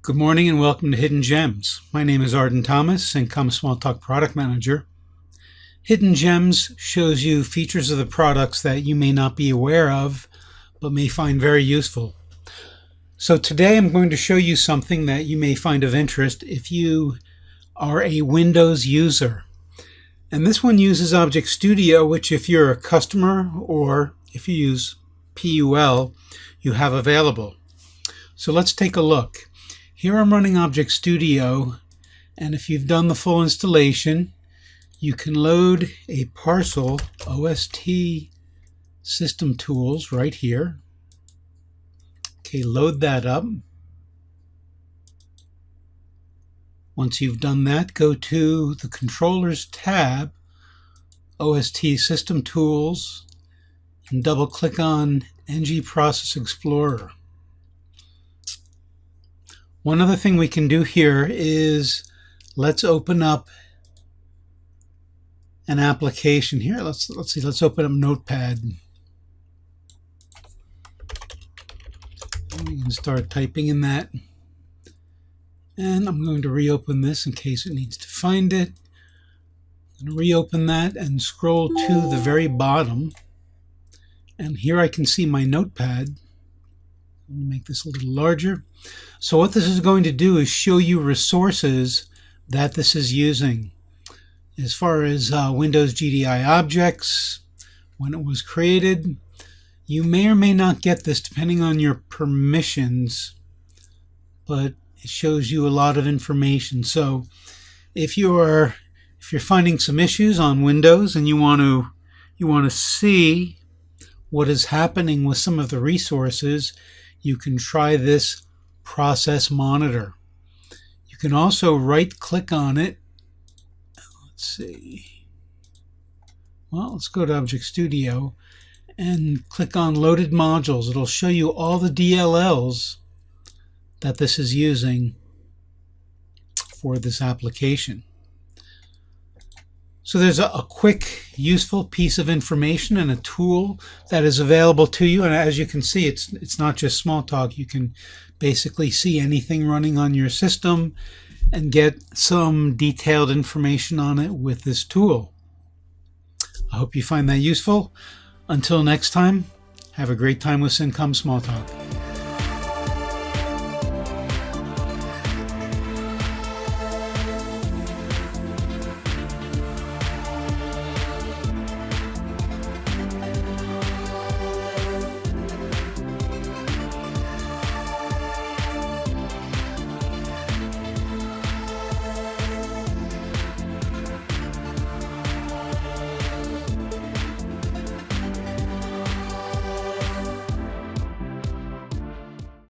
Good morning and welcome to Hidden Gems. My name is Arden Thomas, Cincom Smalltalk Product Manager. Hidden Gems shows you features of the products that you may not be aware of, but may find very useful. So today I'm going to show you something that you may find of interest if you are a Windows user. And this one uses ObjectStudio, which if you're a customer or if you use PUL, you have available. So let's take a look. Here I'm running ObjectStudio, and if you've done the full installation, you can load a parcel OST system tools right here. Okay, load that up. Once you've done that, go to the Controllers tab, OST System Tools, and double-click on NG Process Explorer. One other thing we can do here is let's open up an application here. Let's open up Notepad. We can start typing in that. And I'm going to reopen this in case it needs to find it. I'm going to reopen that and scroll to the very bottom. And here I can see my Notepad. Let me make this a little larger. So what this is going to do is show you resources that this is using. As far as Windows GDI objects, when it was created, you may or may not get this depending on your permissions, but it shows you a lot of information. So if you're finding some issues on Windows and you want to see what is happening with some of the resources, you can try this process monitor. You can also right-click on it. Let's see. Well, let's go to ObjectStudio and click on Loaded Modules. It'll show you all the DLLs that this is using for this application. So there's a quick, useful piece of information and a tool that is available to you. And as you can see, it's not just Smalltalk. You can basically see anything running on your system and get some detailed information on it with this tool. I hope you find that useful. Until next time, have a great time with Cincom Smalltalk.